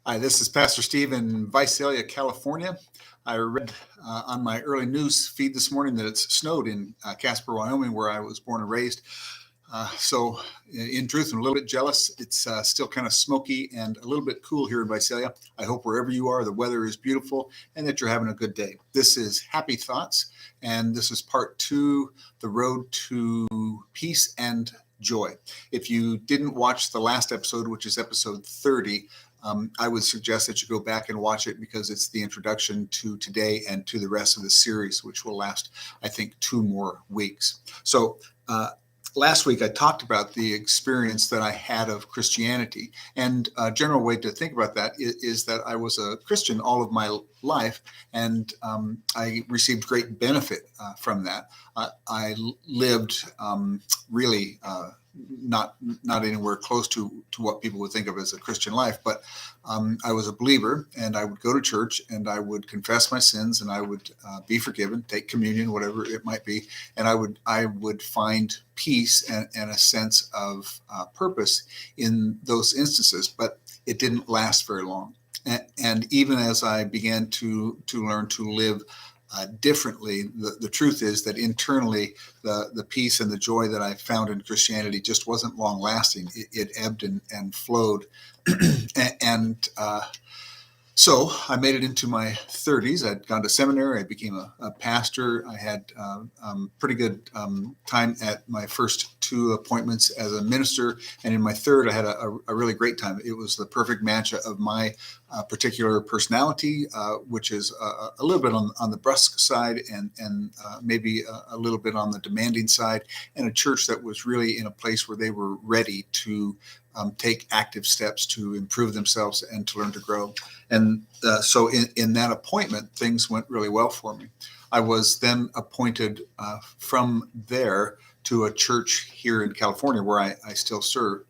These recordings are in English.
Hi, this is Pastor Steve in Visalia, California. I read on my early news feed this morning that it's snowed in Casper, Wyoming, where I was born and raised. So, in truth, I'm a little bit jealous. It's still kind of smoky and a little bit cool here in Visalia. I hope wherever you are, the weather is beautiful and that you're having a good day. This is Happy Thoughts, and this is part two, The Road to Peace and Joy. If you didn't watch the last episode, which is episode 30, I would suggest that you go back and watch it because it's the introduction to today and to the rest of the series, which will last, I think, 2 more weeks. So, last week, I talked about the experience that I had of Christianity. And a general way to think about that is that I was a Christian all of my life, and I received great benefit from that. I lived really not anywhere close to what people would think of as a Christian life, but I was a believer, and I would go to church, and I would confess my sins, and I would be forgiven, take communion, whatever it might be, and I would find peace and a sense of purpose in those instances, but it didn't last very long. And even as I began to learn to live differently, the truth is that internally, the peace and the joy that I found in Christianity just wasn't long lasting. It ebbed and flowed. and So I made it into my 30s. I'd gone to seminary. I became a pastor. I had pretty good time at my first 2 appointments as a minister. And in my third, I had a really great time. It was the perfect match of my particular personality, which is a little bit on the brusque side and maybe a little bit on the demanding side, and a church that was really in a place where they were ready to take active steps to improve themselves and to learn to grow. And so in that appointment, things went really well for me. I was then appointed from there to a church here in California where I still serve.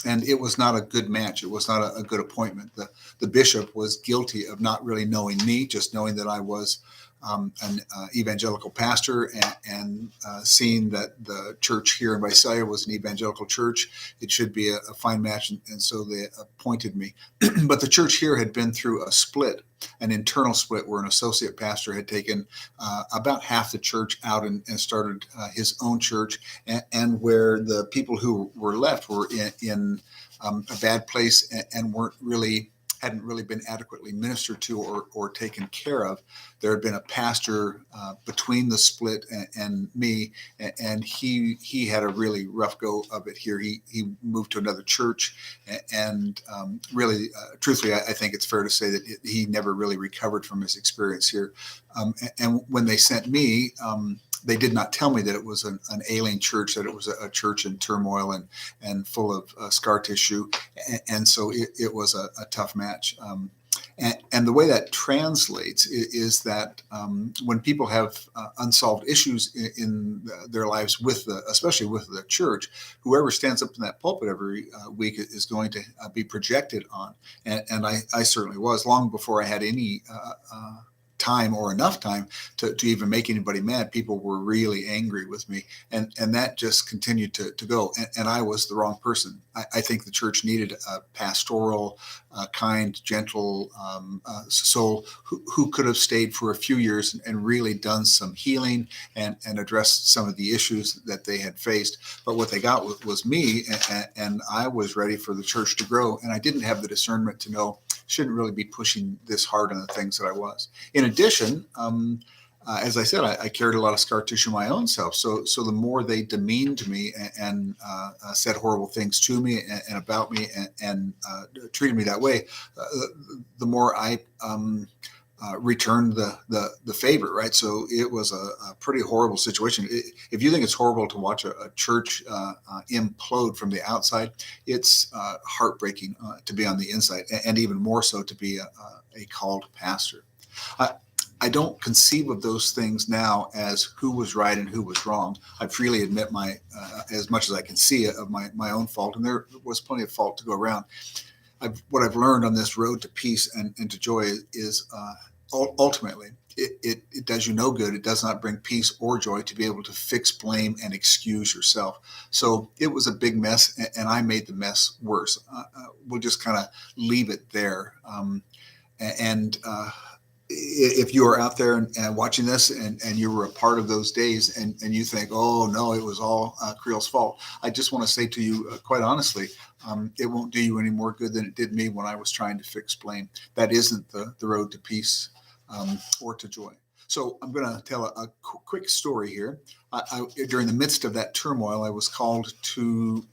And it was not a good match. It was not a good appointment. The bishop was guilty of not really knowing me, just knowing that I was an evangelical pastor and seeing that the church here in Visalia was an evangelical church. It should be a fine match, and so they appointed me. But the church here had been through a split, an internal split, where an associate pastor had taken about half the church out and started his own church, and where the people who were left were in a bad place and hadn't really been adequately ministered to or taken care of. There had been a pastor between the split and me, and he had a really rough go of it here. He moved to another church, and really, truthfully, I think it's fair to say that he never really recovered from his experience here. And when they sent me, they did not tell me that it was an ailing church, that it was a church in turmoil and full of scar tissue. And so it was a tough match. And the way that translates is that when people have unsolved issues in their lives, especially with the church, whoever stands up in that pulpit every week is going to be projected on. And I certainly was, long before I had any time or enough time to even make anybody mad. People were really angry with me, and that just continued to go, and I was the wrong person. I think the church needed a pastoral, kind, gentle soul who could have stayed for a few years and really done some healing and addressed some of the issues that they had faced. But what they got was me, and I was ready for the church to grow, and I didn't have the discernment to know shouldn't really be pushing this hard on the things that I was. In addition, as I said, I carried a lot of scar tissue my own self. So the more they demeaned me and said horrible things to me and about me and treated me that way, the more I returned the favor, right? So it was a pretty horrible situation. If you think it's horrible to watch a church implode from the outside, it's heartbreaking to be on the inside, and even more so to be a called pastor. I don't conceive of those things now as who was right and who was wrong. I freely admit as much as I can see of my own fault, and there was plenty of fault to go around. What I've learned on this road to peace and to joy is ultimately, it does you no good. It does not bring peace or joy to be able to fix, blame, and excuse yourself. So it was a big mess, and I made the mess worse. We'll just kind of leave it there. And if you are out there and watching this, and you were a part of those days, and you think, oh no, it was all Creel's fault, I just want to say to you, quite honestly, it won't do you any more good than it did me when I was trying to fix, blame. That isn't the road to peace or to joy. So I'm going to tell a quick story here. During the midst of that turmoil, I was called to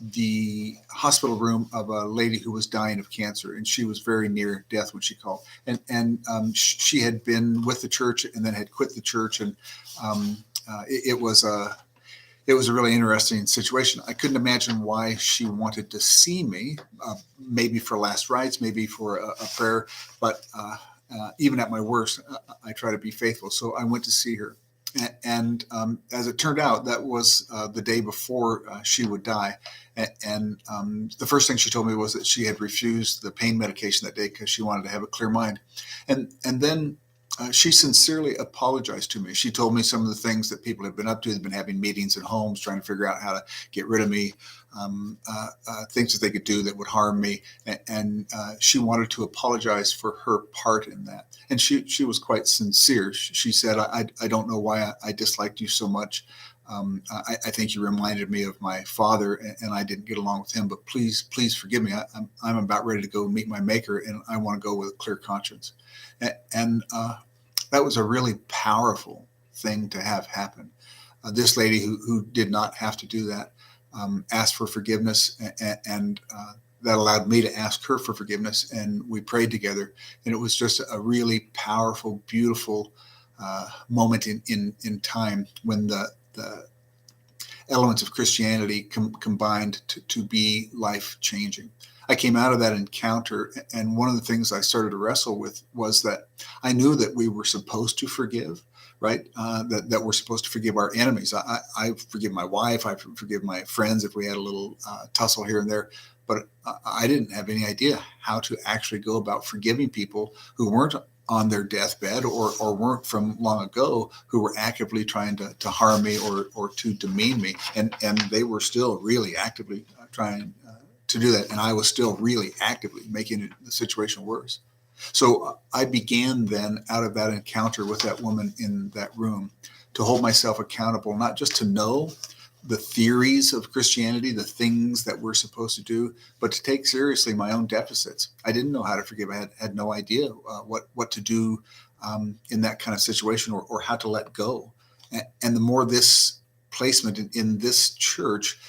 the hospital room of a lady who was dying of cancer, and she was very near death when she called. And she had been with the church and then had quit the church, and it was a really interesting situation. I couldn't imagine why she wanted to see me, maybe for last rites, maybe for a prayer, but even at my worst, I try to be faithful. So I went to see her. And as it turned out, that was the day before she would die. And the first thing she told me was that she had refused the pain medication that day because she wanted to have a clear mind. And then she sincerely apologized to me. She told me some of the things that people have been up to. They've been having meetings in homes, trying to figure out how to get rid of me, things that they could do that would harm me. And she wanted to apologize for her part in that. And she was quite sincere. She said, I don't know why I disliked you so much. I think you reminded me of my father, and I didn't get along with him, but please forgive me. I'm about ready to go meet my maker, and I want to go with a clear conscience. And that was a really powerful thing to have happen. This lady who did not have to do that asked for forgiveness, and that allowed me to ask her for forgiveness, and we prayed together. And it was just a really powerful, beautiful moment in time when the elements of Christianity combined to be life-changing. I came out of that encounter, and one of the things I started to wrestle with was that I knew that we were supposed to forgive, right? That we're supposed to forgive our enemies. I forgive my wife. I forgive my friends if we had a little tussle here and there. But I didn't have any idea how to actually go about forgiving people who weren't on their deathbed or weren't from long ago, who were actively trying to harm me or to demean me. And they were still really actively trying to do that. And I was still really actively making the situation worse. So I began then, out of that encounter with that woman in that room, to hold myself accountable, not just to know the theories of Christianity, the things that we're supposed to do, but to take seriously my own deficits. I didn't know how to forgive. I had no idea what to do in that kind of situation, or how to let go. And the more this placement in this church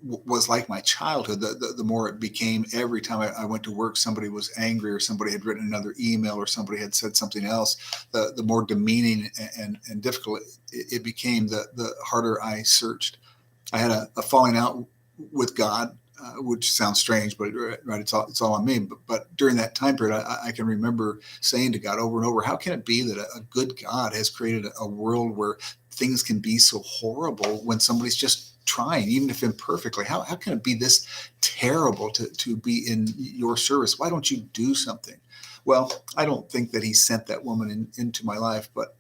was like my childhood, the more it became. Every time I went to work, somebody was angry, or somebody had written another email, or somebody had said something else. The more demeaning and difficult it became, the harder I searched. I had a falling out with God, which sounds strange, but right, it's all on me. But during that time period, I can remember saying to God over and over, how can it be that a good God has created a world where things can be so horrible when somebody's just trying, even if imperfectly? How can it be this terrible to be in your service? Why don't you do something? Well, I don't think that he sent that woman into my life, but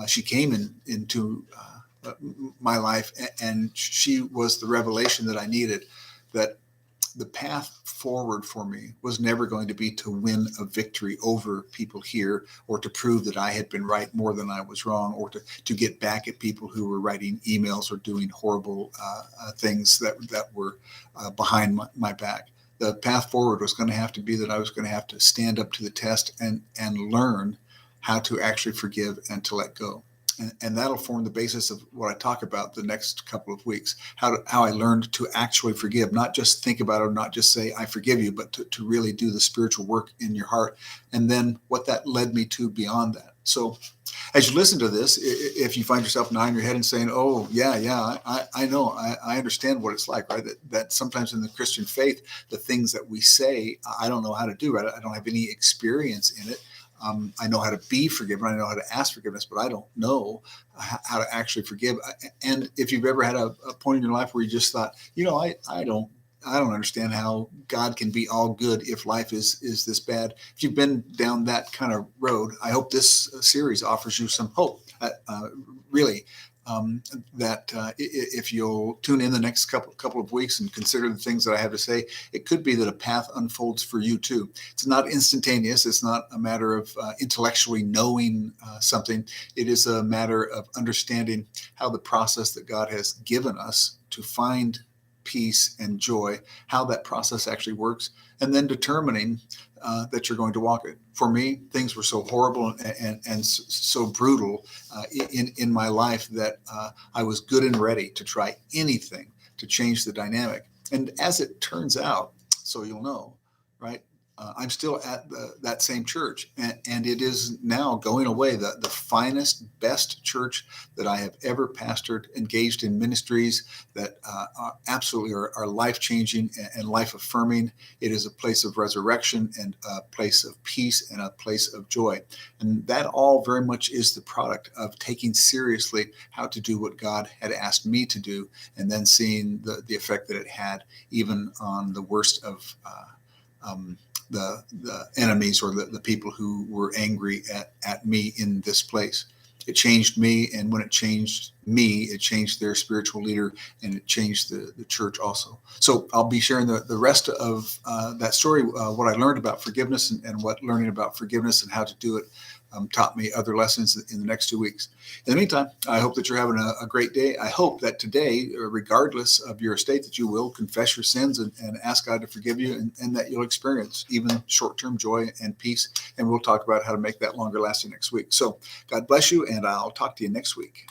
she came into my life, and she was the revelation that I needed, that the path forward for me was never going to be to win a victory over people here, or to prove that I had been right more than I was wrong, or to get back at people who were writing emails or doing horrible things that were behind my back. The path forward was going to have to be that I was going to have to stand up to the test and learn how to actually forgive and to let go. And that'll form the basis of what I talk about the next couple of weeks, how I learned to actually forgive, not just think about it, or not just say, I forgive you, but to really do the spiritual work in your heart. And then what that led me to beyond that. So as you listen to this, if you find yourself nodding your head and saying, oh, yeah, I know, I understand what it's like, right? That sometimes in the Christian faith, the things that we say, I don't know how to do, right? I don't have any experience in it. I know how to be forgiven. I know how to ask forgiveness, but I don't know how to actually forgive. And if you've ever had a point in your life where you just thought, I don't I don't understand how God can be all good if life is this bad. If you've been down that kind of road, I hope this series offers you some hope. Really, that if you'll tune in the next couple of weeks and consider the things that I have to say, it could be that a path unfolds for you too. It's not instantaneous. It's not a matter of intellectually knowing something. It is a matter of understanding how the process that God has given us to find peace and joy, how that process actually works, and then determining that you're going to walk it. For me, things were so horrible and so brutal in my life that I was good and ready to try anything to change the dynamic. And as it turns out, so you'll know, right? I'm still at that same church, and it is now going away the finest, best church that I have ever pastored, engaged in ministries that absolutely are life-changing and life-affirming. It is a place of resurrection and a place of peace and a place of joy. And that all very much is the product of taking seriously how to do what God had asked me to do, and then seeing the effect that it had even on the worst of the enemies or the people who were angry at me in this place. It changed me, and when it changed me, it changed their spiritual leader, and it changed the church also. So I'll be sharing the rest of that story, what I learned about forgiveness and what learning about forgiveness and how to do it taught me other lessons in the next 2 weeks. In the meantime, I hope that you're having a great day. I hope that today, regardless of your state, that you will confess your sins and ask God to forgive you, and that you'll experience even short-term joy and peace. And we'll talk about how to make that longer lasting next week. So God bless you, and I'll talk to you next week.